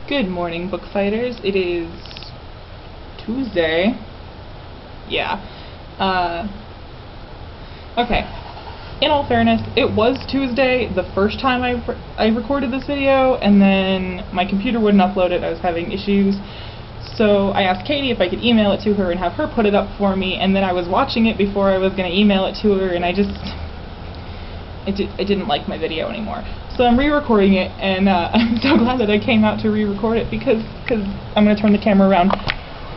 Good morning, book fighters. It is Tuesday. Yeah. Okay. In all fairness, it was Tuesday the first time I recorded this video, and then my computer wouldn't upload it. I was having issues. So I asked Katie if I could email it to her and have her put it up for me, and then I was watching it before I was going to email it to her, and I didn't like my video anymore. So I'm re-recording it, and I'm so glad that I came out to re-record it because I'm going to turn the camera around.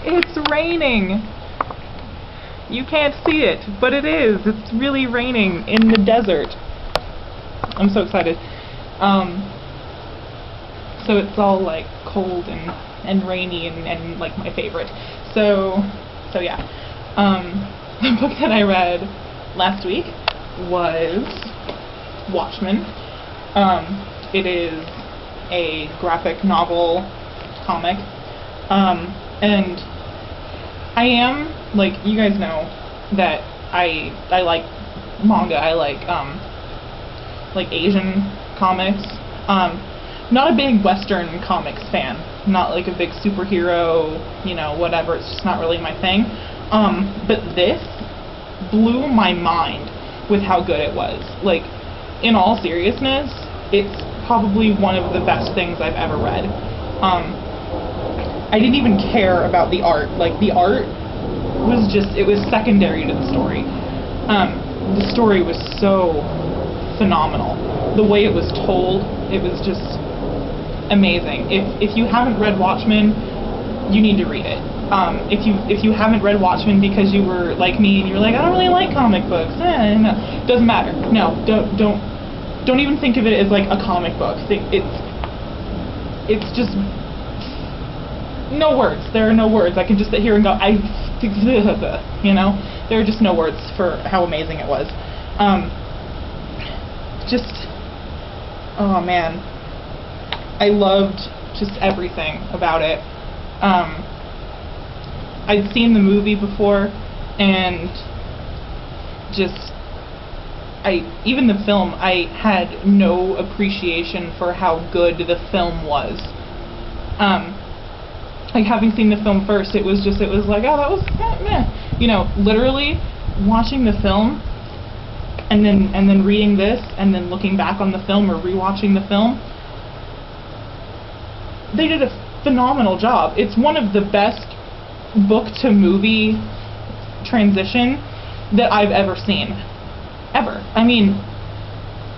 It's raining! You can't see it, but it is. It's really raining in the desert. I'm so excited. So it's all like cold and rainy and like my favorite. So yeah. The book that I read last week was Watchmen. It is a graphic novel comic, and I am, like, you guys know that I like manga. I like Asian comics. Not a big Western comics fan. Not like a big superhero, you know, whatever. It's just not really my thing. But this blew my mind with how good it was. Like, in all seriousness, it's probably one of the best things I've ever read. I didn't even care about the art. Like, the art was just, it was secondary to the story. The story was so phenomenal. The way it was told, it was just amazing. If you haven't read Watchmen, you need to read it. If you haven't read Watchmen because you were like me and you were like, I don't really like comic books, no, doesn't matter. No, don't even think of it as like a comic book. It's just no words. There are no words. I can just sit here and go, you know, there are just no words for how amazing it was. Oh man, I loved just everything about it. I'd seen the movie before, and even the film, I had no appreciation for how good the film was. Like, having seen the film first, it was like, oh, that was meh. You know, literally watching the film and then reading this and then looking back on the film or rewatching the film, they did a phenomenal job. It's one of the best book to movie transition that I've ever seen. Ever. I mean,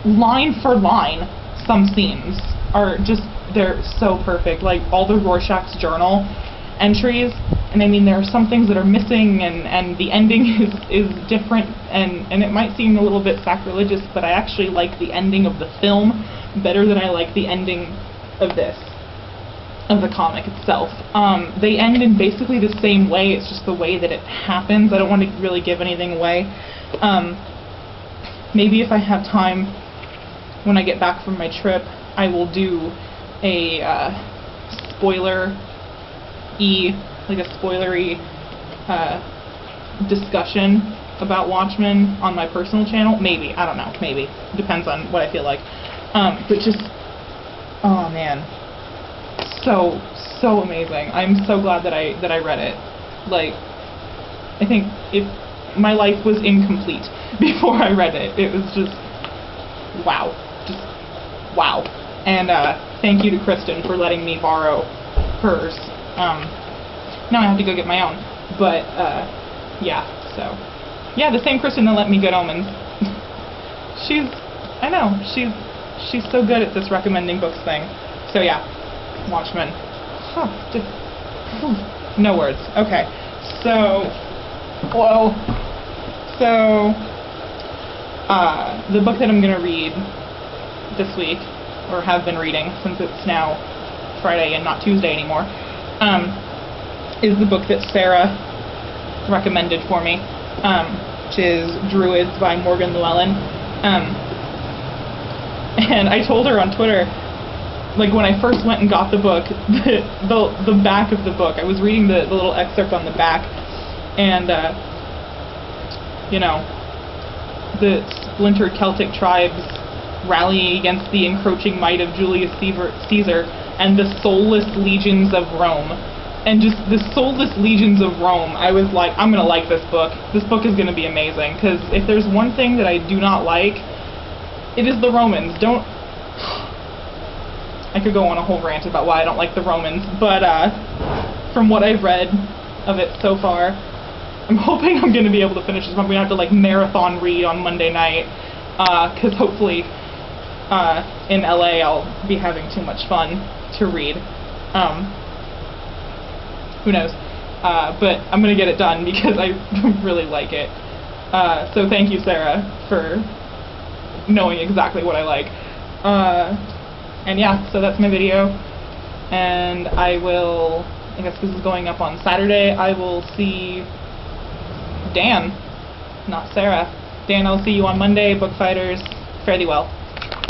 line for line, some scenes are just, they're so perfect. Like, all the Rorschach's journal entries, and I mean, there are some things that are missing, and the ending is different, and it might seem a little bit sacrilegious, but I actually like the ending of the film better than I like the ending of the comic itself. They end in basically the same way, it's just the way that it happens. I don't want to really give anything away. Maybe if I have time when I get back from my trip, I will do a spoilery discussion about Watchmen on my personal channel. Maybe, I don't know, maybe. Depends on what I feel like. But just, oh man, so amazing. I'm so glad that I read it. Like, I think if my life was incomplete before I read it. It was just wow. Just wow. And thank you to Kristen for letting me borrow hers. Now I have to go get my own. But yeah, so yeah, the same Kristen that let me Good Omens. I know, she's so good at this recommending books thing. So yeah, Watchmen. Huh, no words. Okay. So the book that I'm going to read this week, or have been reading since it's now Friday and not Tuesday anymore, is the book that Sarah recommended for me, which is Druids by Morgan Llewellyn. And I told her on Twitter, like, when I first went and got the book, the back of the book, I was reading the little excerpt on the back, and you know, the splintered Celtic tribes rallying against the encroaching might of Julius Caesar, and the Soulless Legions of Rome. And just the Soulless Legions of Rome, I was like, I'm gonna like this book. This book is gonna be amazing, because if there's one thing that I do not like, it is the Romans. I could go on a whole rant about why I don't like the Romans, but from what I've read of it so far, I'm hoping I'm gonna be able to finish this. I'm gonna have to like marathon read on Monday night, because hopefully in LA I'll be having too much fun to read. Who knows? But I'm gonna get it done because I really like it. So thank you, Sarah, for knowing exactly what I like. And yeah, so that's my video. And I guess this is going up on Saturday. I will see Dan, not Sarah. Dan, I'll see you on Monday. Book Fighters, fare thee well.